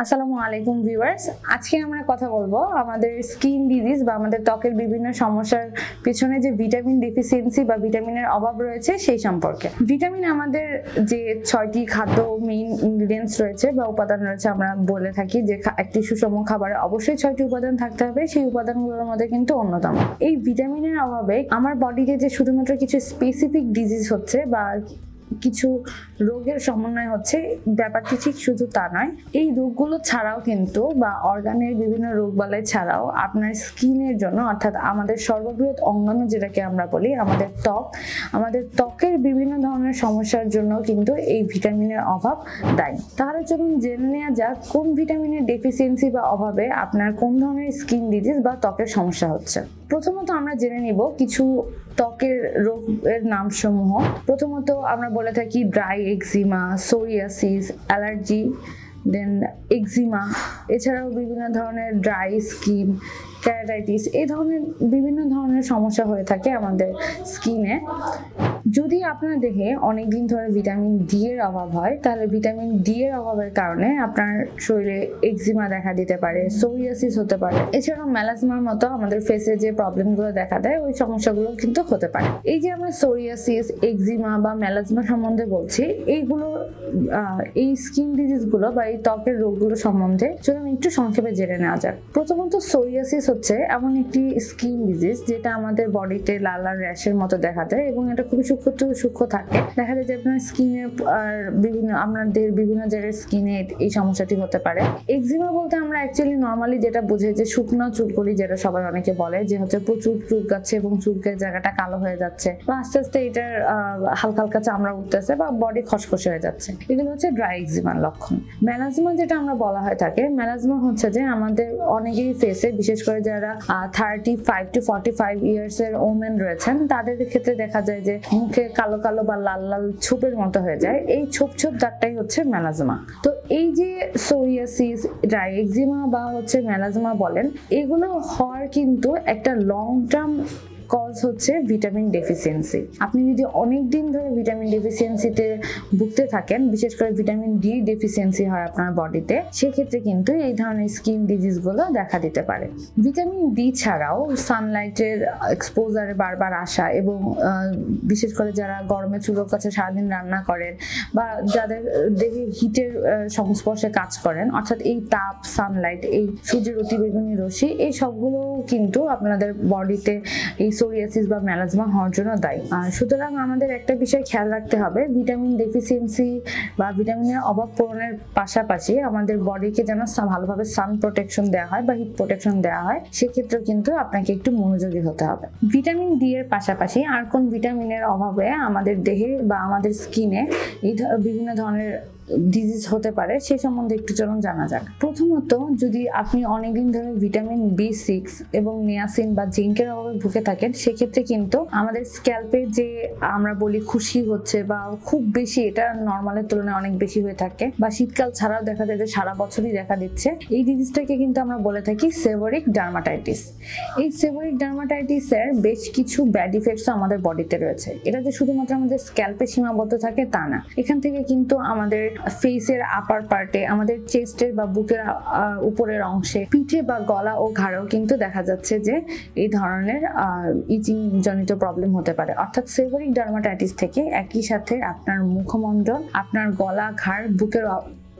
আসসালামু আলাইকুম ভিউয়ার্স, আজকে আমরা কথা বলবো আমাদের স্কিন ডিজিজ বা আমাদের ত্বকের বিভিন্ন সমস্যার পিছনে যে ভিটামিন ডেফিসিয়েন্সি বা ভিটামিনের অভাব রয়েছে সেই সম্পর্কে। ভিটামিন আমাদের যে 6টি খাদ্য মেইন ইনগ্রেডিয়েন্টস রয়েছে বা উপাদান রয়েছে, আমরা বলে থাকি যে একটি সুষম খাবারে অবশ্যই 6টি উপাদান থাকতে হবে। সেই উপাদানগুলোর মধ্যে কিন্তু অন্যতম এই ভিটামিনের অভাবে আমার বডিতে যে শুধুমাত্র কিছু স্পেসিফিক ডিজিজ হচ্ছে বা কিছু রোগের সমন্বয় হচ্ছে, ব্যাপারটি ঠিক শুধু তা নয়। এই রোগগুলো ছাড়াও কিন্তু বা অর্গানের বিভিন্ন রোগবালাই ছাড়াও আপনার স্কিনের জন্য, অর্থাৎ আমাদের সর্ববৃহৎ অঙ্গাণু যেটাকে আমরা বলি আমাদের ত্বক, আমাদের ত্বকের বিভিন্ন ধরনের সমস্যার জন্য কিন্তু এই ভিটামিনের অভাব দায়ী। তাহলে চলুন জেনে নেওয়া যাক কোন ভিটামিনের ডেফিসিয়েন্সি বা অভাবে আপনার কোন ধরনের স্কিন ডিজিজ বা ত্বকের সমস্যা হচ্ছে। প্রথমত আমরা জেনে নিব কিছু ত্বকের রোগের নামসমূহ। প্রথমত আমরা বলে থাকি ড্রাই এক্সিমা, সোরিয়াসিস, অ্যালার্জি, দেন এক্সিমা, এছাড়াও বিভিন্ন ধরনের ড্রাই স্কিন, ক্যারাটাইটিস, এই ধরনের বিভিন্ন ধরনের সমস্যা হয়ে থাকে আমাদের স্কিনে। যদি আপনার দেহে অনেকদিন ধরে ভিটামিন ডি এর অভাব হয়, তাহলে ভিটামিন ডি এর অভাবের কারণে আপনার শরীরে এক্সিমা দেখা দিতে পারে, সোরিয়াসিস হতে পারে। এছাড়াও মেলাজমার মতো আমাদের ফেসে যে প্রবলেমগুলো দেখা দেয় ওই সমস্যাগুলো কিন্তু হতে পারে। এই যে আমরা সোরিয়াসিস, এক্সিমা বা মেলাজমা সম্বন্ধে বলছি, এইগুলো এই স্কিন ডিজিজগুলো বা এই ত্বকের রোগগুলো সম্বন্ধে চলুন একটু সংক্ষেপে জেনে নেওয়া যাক। প্রথমত সোরিয়াসিস হচ্ছে এমন একটি স্কিন ডিজিজ যেটা আমাদের বডিতে লাল লাল র্যাশের মতো দেখা দেয় এবং এটা খুবই সূক্ষ্ম থাকে। দেখা যায় যে আপনার স্কিনে বিভিন্ন আমাদের বিভিন্ন জায়গায় স্কিনে এই সমস্যাটি হতে পারে। এক্সিমা বলতে আমরা অ্যাকচুয়ালি নর্মালি যেটা বুঝি যে শুকনো চুলকুনি, যেটা সবাই অনেকে বলে যে হচ্ছে প্রচুর চুলকাচ্ছে এবং চুলকের জায়গাটা কালো হয়ে যাচ্ছে বা আস্তে আস্তে এটার হালকা হালকা চামড়া উঠতেছে বা বডি খসখসে হয়ে যাচ্ছে, এগুলো হচ্ছে ড্রাই এক্সিমার লক্ষণ। মেলাজমা যেটা আমরা বলা হয় থাকে, মেলাজমা হচ্ছে যে আমাদের অনেকেই ফেসে, বিশেষ করে যারা 35 to 45 ইয়ার্স এর ওমেন রয়েছেন, তাদের ক্ষেত্রে দেখা যায় যে মুখে কালো কালো বা লাল লাল ছোপের মতো হয়ে যায়। এই ছোপ দাগটাই হচ্ছে মেলাজমা। তো এই যে সোরিয়াসিস, ড্রাই এক্সিমা বা হচ্ছে মেলাজমা বলেন, এগুলো হওয়ার কিন্তু একটা লং টার্ম কজ হচ্ছে ভিটামিন ডেফিসিয়েন্সি। আপনি যদি অনেক দিন ধরে ভিটামিন ডেফিসিয়েন্সিতে ভুগতে থাকেন, বিশেষ করে ভিটামিন ডি ডেফিসিয়েন্সি হয় আপনার বডিতে, সেক্ষেত্রে কিন্তু এই ধরনের স্কিন ডিজিজগুলো দেখা দিতে পারে। ভিটামিন ডি ছাড়াও সানলাইটের এক্সপোজারে বারবার আসা এবং বিশেষ করে যারা গরমে চুলোর কাছে সারাদিন রান্না করেন বা যাদের দেহে হিটের সংস্পর্শে কাজ করেন, অর্থাৎ এই তাপ, সানলাইট, এই সূর্যের অতিবেগুনি রশ্মি, এই সবগুলো কিন্তু আপনাদের বডিতে এই সোরিয়াসিস বা মেলাজমা হওয়ার জন্য দায়ী। সুতরাং আমাদের একটা বিষয় খেয়াল রাখতে হবে, ভিটামিন ডেফিসিয়েন্সি বা ভিটামিনের অভাব পূরণের পাশাপাশি আমাদের বডিকে যেন ভালোভাবে সান প্রোটেকশন দেওয়া হয় বা হিট প্রোটেকশন দেওয়া হয়, সেক্ষেত্রেও কিন্তু আপনাকে একটু মনোযোগী হতে হবে। ভিটামিন ডি এর পাশাপাশি আর কোন ভিটামিনের অভাবে আমাদের দেহে বা আমাদের স্কিনে এই বিভিন্ন ধরনের ডিজিজ হতে পারে সেই সম্বন্ধে একটু চলুন জানা যাক। প্রথমত, যদি আপনি অনেকদিন ধরে ভিটামিন B6 এবং নিয়াসিন বা জিঙ্কের অভাবে ভুগে থাকেন, সেক্ষেত্রে কিন্তু আমাদের স্ক্যাল্পে যে আমরা বলি খুশকি হচ্ছে বা খুব বেশি, এটা নর্মালের তুলনায় অনেক বেশি হয়ে থাকে বা শীতকাল ছাড়াও দেখা যায় যে সারা বছরই দেখা দিচ্ছে, এই ডিজিজটাকে কিন্তু আমরা বলে থাকি সেবোরিক ডার্মাটাইটিস। এই সেবোরিক ডার্মাটাইটিসের বেশ কিছু ব্যাড ইফেক্টস আমাদের বডিতে রয়েছে। এটা যে শুধুমাত্র আমাদের স্ক্যাল্পে সীমাবদ্ধ থাকে তা না, এখান থেকে কিন্তু আমাদের ফেসের আপার পার্টে, আমাদের চেস্টের বা বুকের উপরের অংশে, পিঠে বা গলা ও ঘাড়েও কিন্তু দেখা যাচ্ছে যে এই ধরনের ইচিং জনিত প্রবলেম হতে পারে। অর্থাৎ সেবোরিক ডার্মাটাইটিস থেকে একই সাথে আপনার মুখমণ্ডল, আপনার গলা, ঘাড়, বুকের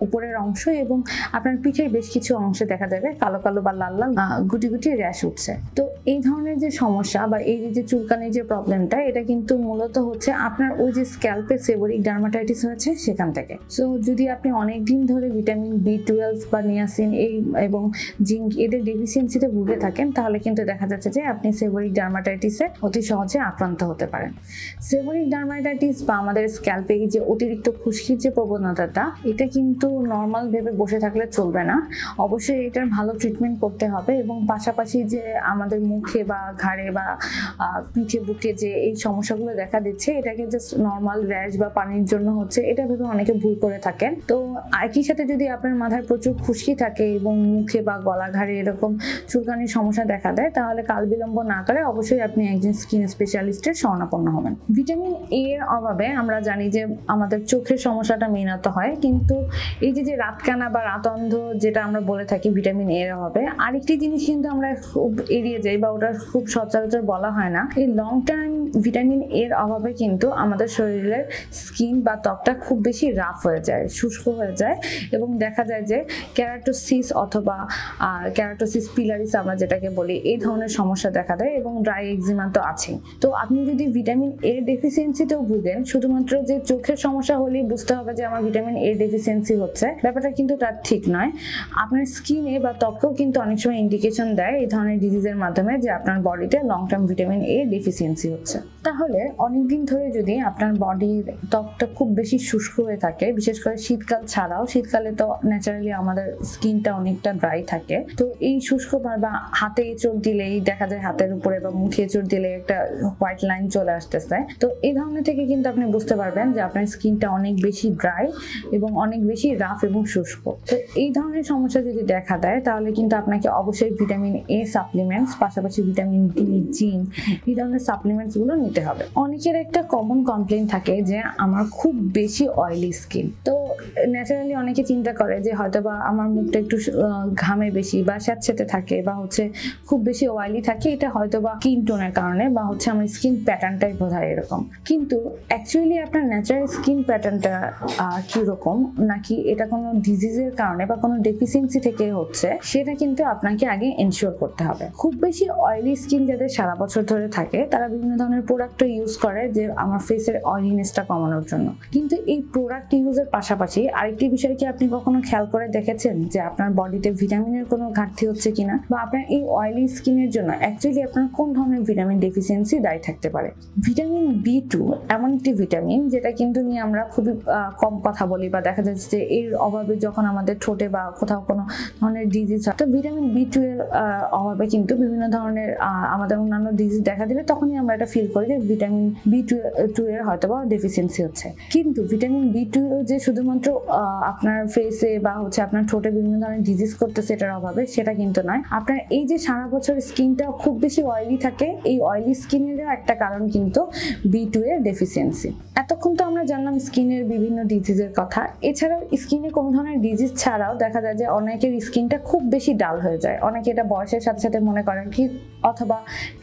উপরের অংশ এবং আপনার পিঠের বেশ কিছু অংশে দেখা যাবে কালো কালো বা লাল লাল গুটি গুটি র্যাশ উঠছে। তো এই ধরনের যে সমস্যা বা এই যে চুলকানির যে প্রবলেমটা, এটা কিন্তু মূলত হচ্ছে আপনার ওই যে স্ক্যাল্পে সেবোরিক ডার্মাটাইটিস হয়েছে সেখান থেকে। সো যদি আপনি অনেক দিন ধরে ভিটামিন B12 বা নিয়াসিন এবং জিঙ্ক এদের ডেফিসিয়েন্সিতে ভুগে থাকেন, তাহলে কিন্তু দেখা যাচ্ছে যে আপনি সেবোরিক ডার্মাটাইটিসে অতি সহজে আক্রান্ত হতে পারেন। সেবোরিক ডার্মাটাইটিস বা আমাদের স্ক্যাল্পে যে অতিরিক্ত খুশকির যে প্রবণতাটা, এটা কিন্তু নর্মাল ভেবে বসে থাকলে চলবে না, অবশ্যই এটার ভালো ট্রিটমেন্ট করতে হবে। এবং পাশাপাশি যে আমাদের মুখে বা ঘাড়ে বা পিঠে বুকে যে এই সমস্যাগুলো দেখা দিচ্ছে, এটাকে জাস্ট নর্মাল র্যাশ বা পানির জন্য হচ্ছে, এটা ভেবে অনেকে ভুল করে থাকেন। তো একই সাথে যদি আপনার মাথায় প্রচুর খুশকি থাকে এবং মুখে বা গলা, ঘাড়ে এরকম চুলকানির সমস্যা দেখা দেয়, তাহলে কাল বিলম্ব না করে অবশ্যই আপনি একজন স্কিন স্পেশালিস্টের শরণাপন্ন হবেন। ভিটামিন এ এর অভাবে আমরা জানি যে আমাদের চোখের সমস্যাটা মেইনত হয়, কিন্তু এই যে রাতকানা বা রাতঅন্ধ যেটা আমরা বলে থাকি ভিটামিন এর অভাবে, আরেকটি জিনিস কিন্তু আমরা খুব এড়িয়ে যাই বা ওটা খুব সচরাচর বলা হয় না, এই লং টার্ম ভিটামিন এর অভাবে কিন্তু আমাদের শরীরের স্কিন বা ত্বকটা খুব বেশি রাফ হয়ে যায়, শুষ্ক হয়ে যায় এবং দেখা যায় যে কেরাটোসিস অথবা কেরাটোসিস পিলারিস আমরা যেটাকে বলি, এই ধরনের সমস্যা দেখা দেয় এবং ড্রাই এক্সিমা তো আছেই। তো আপনি যদি ভিটামিন এ ডেফিসিয়েন্সিতেও ভুগেন, শুধুমাত্র যে চোখের সমস্যা হলেই বুঝতে হবে যে আমার ভিটামিন এ ডেফিসিয়েন্সি হচ্ছে, ব্যাপারটা কিন্তু তার ঠিক নয়। আপনার স্কিনে বা ত্বকেও কিন্তু অনেক সময় ইন্ডিকেশন দেয় এই ধরনের ডিজিজের মাধ্যমে যে আপনার বডিতে long term vitamin A deficiency হচ্ছে। তাহলে অনেকদিন ধরে যদি আপনার বডির ত্বকটা খুব বেশি শুষ্ক হয়ে থাকে, বিশেষ করে শীতকাল ছাড়াও, শীতকালে তো ন্যাচারালি আমাদের স্কিনটা অনেকটা ড্রাই থাকে, তো এই শুষ্ক বা হাতে এঁচড় দিলেই দেখা যায় হাতের উপরে বা মুখে এঁচড় দিলে একটা হোয়াইট লাইন চলে আসতেছে, তো এই ধরনের থেকে কিন্তু আপনি বুঝতে পারবেন যে আপনার স্কিনটা অনেক বেশি ড্রাই এবং অনেক বেশি রাফ এবং শুষ্ক। তো এই ধরনের সমস্যা যদি দেখা দেয় তাহলে কিন্তু আপনাকে অবশ্যই ভিটামিন এ সাপ্লিমেন্টস, পাশাপাশি ভিটামিন ডি, জিঙ্ক, এই ধরনের সাপ্লিমেন্টস গুলো নিতে হবে। অনেকের একটা কমন কমপ্লেইন থাকে যে আমার খুব বেশি অয়েলি স্কিন। তো ন্যাচারালি অনেকে চিন্তা করে যে হয়তোবা আমার মুখটা একটু ঘামে বেশি বা স্যাঁতস্যাঁতে থাকে বা খুব বেশি অয়েলি থাকে, এটা হয়তোবা স্কিন টোনের কারণে বা আমার স্কিন প্যাটার্নটাই বোধহয় এরকম। কিন্তু অ্যাকচুয়ালি আপনার ন্যাচারাল স্কিন প্যাটার্নটা কিরকম, নাকি এটা কোনো ডিজিজের কারণে বা কোনো ডেফিসিয়েন্সি থেকে হচ্ছে, সেটা কিন্তু আপনাকে আগে এনশিওর করতে হবে। খুব বেশি অয়েলি স্কিন যাদের সারা বছর ধরে থাকে তারা বিভিন্ন ধরনের প্রোডাক্ট ইউজ করে যে আমার ফেসের অয়েলিনেসটা কমানোর জন্য, কিন্তু এই প্রোডাক্ট ইউজের পাশাপাশি আরেকটি বিষয় কি আপনি কখনো খেয়াল করে দেখেছেন যে আপনার বডিতে ভিটামিনের কোনো ঘাটতি হচ্ছে কিনা, বা আপনার এই অয়েলি স্কিনের জন্য অ্যাকচুয়ালি আপনার কোন ধরনের ভিটামিন ডেফিসিয়েন্সি দায়ী থাকতে পারে। ভিটামিন B2 এমন একটি ভিটামিন যেটা কিন্তু নিয়ে আমরা খুবই কম কথা বলি, বা দেখা যাচ্ছে যে এর অভাবে যখন আমাদের ঠোঁটে বা কোথাও কোনো ধরনের ডিজিজ হয়, তো ভিটামিন B2 এর অভাবে কিন্তু বিভিন্ন ধরনের আমাদের অন্যান্য ডিজিজ দেখা দিলে তখনই আমরা এটা ফিল করি যে ভিটামিন B2 এর হয়তোবা ডেফিসিয়েন্সি হচ্ছে। কিন্তু ভিটামিন B2 যে শুধুমাত্র আপনার ফেসে বা আপনার ঠোঁটে বিভিন্ন ধরনের ডিজিজ করতেছে এটার অভাবে, সেটা কিন্তু নয়। আপনার এই যে সারা বছর স্কিনটা খুব বেশি অয়েলি থাকে, এই অয়েলি স্কিনেরও একটা কারণ কিন্তু B2 এর ডেফিসিয়েন্সি। এতক্ষণ তো আমরা জানলাম স্কিনের বিভিন্ন ডিজিজের কথা, এছাড়াও স্কিনে কোনো ধরনের ডিজিজ ছাড়াও দেখা যায় যে অনেকের স্কিনটা খুব বেশি ডাল হয়ে যায়। অনেকে এটা বয়সের সাথে সাথে মনে করেন কি, অথবা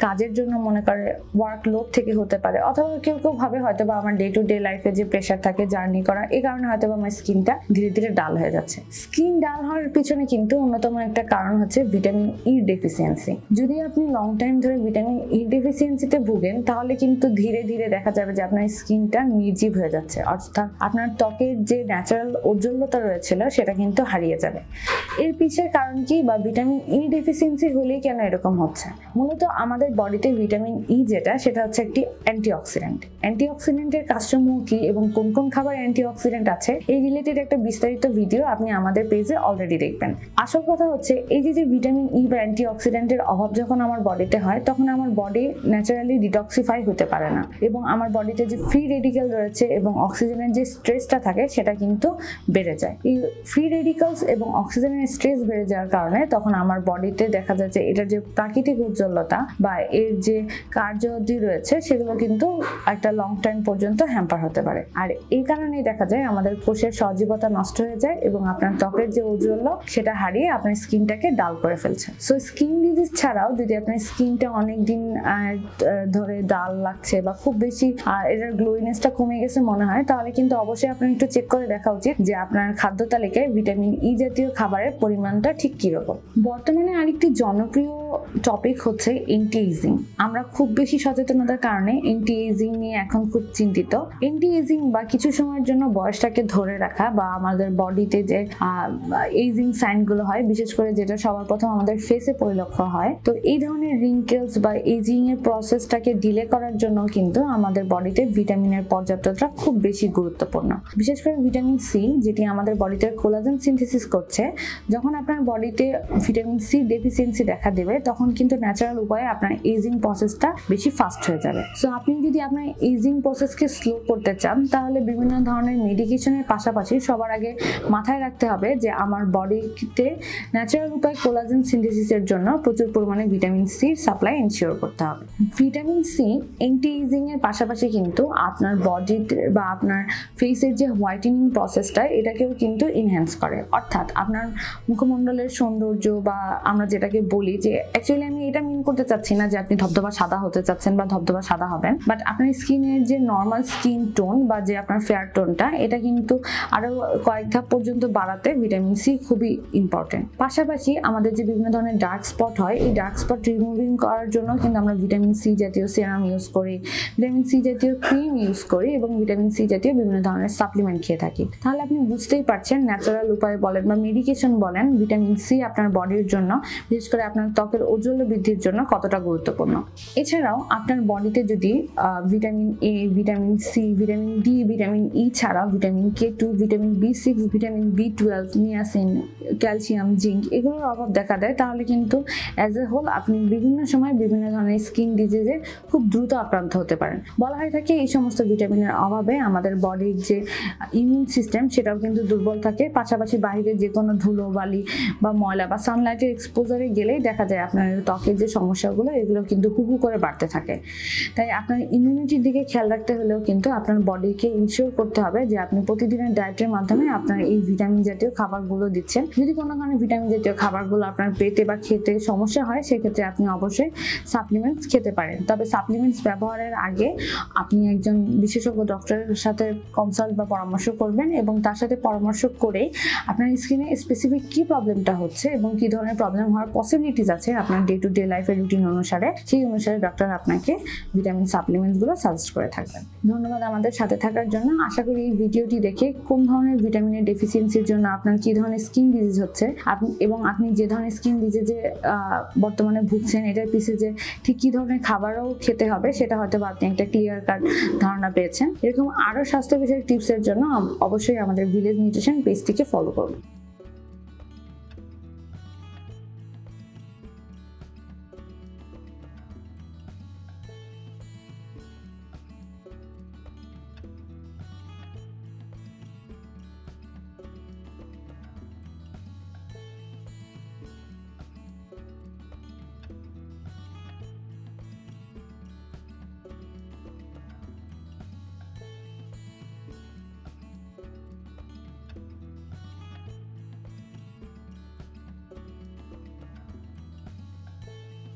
কাজের জন্য মনে করে, ওয়ার্ক লোড থেকে হতে পারে, অথবা কেউ কেউ ভাবে হয়তো বা আমার ডে টু ডে লাইফে যে প্রেশার থাকে জার্নি করা, এই কারণে হয়তো বা আমার স্কিনটা ধীরে ধীরে ডাল হয়ে যাচ্ছে। স্কিন ডাল হওয়ার পিছনে কিন্তু অন্যতম একটা কারণ হচ্ছে ভিটামিন ই ডেফিসিয়েন্সি। যদি আপনি লং টাইম ধরে ভিটামিন ই ডেফিসিয়েন্সিতে ভুগেন তাহলে কিন্তু ধীরে ধীরে দেখা যাবে যে আপনার স্কিনটা নির্জীব হয়ে যাচ্ছে, অর্থাৎ আপনার ত্বকের যে ন্যাচারাল উজ্জ্বলতা রয়েছিল সেটা কিন্তু হারিয়ে যাবে। এর পিছের কারণ কি, বা ভিটামিন ই ডেফিসিয়েন্সি হলেই কেন এরকম হচ্ছে? মূলত আমাদের বডিতে ভিটামিন ই যেটা, সেটা হচ্ছে একটি অ্যান্টিঅক্সিডেন্ট। অ্যান্টিঅক্সিডেন্টের কাজসমূহ কি এবং কোন কোন খাবার অ্যান্টিঅক্সিডেন্ট আছে, এই রিলেটেড একটা বিস্তারিত ভিডিও আপনি আমাদের পেজে অলরেডি দেখবেন। আসল কথা হচ্ছে এই যে ভিটামিন ই বা অ্যান্টিঅক্সিডেন্টের অভাব যখন আমার বডিতে হয়, তখন আমার বডি ন্যাচারালি ডিটক্সিফাই হতে পারে না এবং আমার বডিতে যে ফ্রি রেডিক্যাল রয়েছে এবং অক্সিজেনের যে স্ট্রেসটা থাকে সেটা কিন্তু বেড়ে যায়। এই ফ্রি রেডিক্যালস এবং অক্সিজেনের স্ট্রেস বেড়ে যাওয়ার কারণে তখন আমার বডিতে দেখা যাচ্ছে এটার যে প্রাকৃতিক উজ্জ্বলতা বা এর যে কার্যাবধি রয়েছে সেগুলো কিন্তু একটা লং টাইম পর্যন্ত হ্যাম্পার হতে পারে। আর এই কারণেই দেখা যায় আমাদের কোষের সজীবতা নষ্ট হয়ে যায় এবং আপনার ত্বকের যে উজ্জ্বল সেটা হারিয়ে আপনার স্কিনটাকে ডাল করে ফেলছে। সো স্কিন ডিজিজ ছাড়াও যদি আপনার স্কিনটা অনেকদিন ধরে ডাল লাগছে বা খুব বেশি এটার গ্লোইনেসটা কমে গেছে মনে হয়, তাহলে কিন্তু অবশ্যই আপনার একটু চেক করে দেখা উচিত যে আপনার খাদ্য তালিকায় ভিটামিন ই জাতীয় খাবারের পরিমাণটা ঠিক কিরকম। বর্তমানে আরেকটি জনপ্রিয় টপিক হচ্ছে এন্টি এজিং। আমরা খুব বেশি সচেতনতার কারণে এন্টি এজিং নিয়ে এখন খুব চিন্তিত। এন্টি এজিং বা কিছু সময়ের জন্য বয়সটাকে ধরে রাখা বা আমাদের বডিতে যে এজিং সাইনগুলো হয়, বিশেষ করে যেটা সবার প্রথম আমাদের ফেসে পরিলক্ষিত হয়, তো এই ধরনের রিঙ্কেলস বা এজিং এর প্রসেসটাকে ডিলে করার জন্য কিন্তু আমাদের বডিতে ভিটামিনের পর্যাপ্ততা খুব বেশি গুরুত্বপূর্ণ। বিশেষ করে ভিটামিন সি, যেটি আমাদের বডিতে কোলাজেন সিনথেসিস করছে, যখন যখন আপনার বডিতে ভিটামিন সি ডেফিসিয়েন্সি দেখা দেবে তখন কিন্তু ন্যাচারাল উপায়ে আপনার এজিং প্রসেসটা বেশি ফাস্ট হয়ে যাবে। সো আপনি যদি আপনার এজিং প্রসেসকে স্লো করতে চান তাহলে বিভিন্ন ধরনের মেডিকেশনের পাশাপাশি সবার আগে মাথায় রাখতে হবে যে আমার বডিতে ন্যাচারাল উপায়ে কোলাজেন সিনথেসিসের জন্য প্রচুর পরিমাণে ভিটামিন সির সাপ্লাই এনশিওর করতে হবে। ভিটামিন সি অ্যান্টি এজিং এর পাশাপাশি কিন্তু আপনার বডিতে বা আপনার ফেসের যে হোয়াইটেনিং প্রসেসটা এটাকেও কিন্তু ইনহ্যান্স করে, অর্থাৎ আপনার মুখমণ্ডলের সৌন্দর্য বা আমরা যেটাকে বলি যে অ্যাকচুয়ালি আমি এটা মিন করতে চাচ্ছি না যে আপনি ধবধবা সাদা হতে চাচ্ছেন বা ধবধবা সাদা হবেন, বাট আপনার স্কিনের যে নর্মাল স্কিন টোন বা যে আপনার ফেয়ার টোনটা এটা কিন্তু আরো কয়েক ধাপ পর্যন্ত বাড়াতে ভিটামিন সি খুবই ইম্পর্টেন্ট। পাশাপাশি আমাদের যে বিভিন্ন ধরনের ডার্ক স্পট হয় এই ডার্ক স্পট রিমুভিং করার জন্য কিন্তু আমরা ভিটামিন সি জাতীয় সিরাম ইউজ করি, ভিটামিন সি জাতীয় ক্রিম ইউজ করি এবং ভিটামিন সি জাতীয় বিভিন্ন ধরনের সাপ্লিমেন্ট খেয়ে থাকি। তাহলে আপনি বুঝতেই পারছেন ন্যাচারাল উপায় বলেন বা মেডিকেশন বলেন ভিটামিন সি আপনার বডির জন্য, বিশেষ করে আপনার ত্বকের ঔজ্জ্বল্য বৃদ্ধির জন্য কতটা গুরুত্বপূর্ণ। এছাড়াও আপনার বডিতে যদি vitamin A, vitamin C, vitamin D, vitamin E ছাড়া vitamin K2, vitamin B6, vitamin B12, niacin, calcium, zinc এগুলোর অভাব দেখা দেয় তাহলে কিন্তু অ্যাজ এ হোল আপনি বিভিন্ন সময় বিভিন্ন ধরনের স্কিন ডিজিজে খুব দ্রুত আক্রান্ত হতে পারেন। বলা হয়ে থাকে এই সমস্ত ভিটামিনের অভাবে আমাদের বডির যে ইমিউন সিস্টেম সেটাও কিন্তু দুর্বল থাকে, পাশাপাশি বাইরে যে কোনো ধুলো বালি বা ময়লা বা সানলাইটের এক্সপোজারে গেলেই দেখা যায় আপনার ত্বকের যে সমস্যাগুলো এগুলো কিন্তু হুহু করে বাড়তে থাকে। তাই আপনার ইমিউনিটির দিকে খেয়াল রাখতে হলেও কিন্তু আপনার বডিকে ইনশিওর করতে হবে যে আপনি প্রতিদিনের ডায়েটের মাধ্যমে আপনার এই ভিটামিন জাতীয় খাবারগুলো দিচ্ছেন। যদি কোনো কারণে ভিটামিন জাতীয় খাবারগুলো আপনার পেটে বা খেতে সমস্যা হয় সেক্ষেত্রে আপনি অবশ্যই সাপ্লিমেন্টস খেতে পারেন, তবে সাপ্লিমেন্টস ব্যবহারের আগে আপনি একজন বিশেষজ্ঞ ডক্টরের সাথে কনসাল্ট বা পরামর্শ করবেন এবং তার সাথে পরামর্শ করে আপনার স্কিনে স্পেসিফিক কি প্রবলেমটা হচ্ছে এবং কি ধরনের প্রবলেম হওয়ার পসিবিলিটিস আছে আপনার ডে টু ডে লাইফের রুটিন অনুসারে সেই অনুসারে ডক্টর আপনাকে ভিটামিন সাপ্লিমেন্টসগুলো সাজেস্ট করে থাকবেন। ধন্যবাদ আমাদের সাথে থাকার জন্য। আশা করি এই ভিডিওটি দেখে কোন ধরনের ভিটামিনের ডেফিসিয়েন্সির জন্য আপনার কি ধরনের স্কিন ডিজিজ হচ্ছে এবং আপনি যে ধরনের স্কিন ডিজিজে বর্তমানে ভুগছেন এটার পিছিয়ে যে ঠিক কি ধরনের খাবারও খেতে হবে সেটা হয়তো আপনি একটা ক্লিয়ার কাট ধারণা পেয়েছেন। এরকম আরো স্বাস্থ্য বিষয়ক টিপসের জন্য অবশ্যই আমাদের ভিলেজ নিউট্রিশন পেজটিকে ফলো করুন।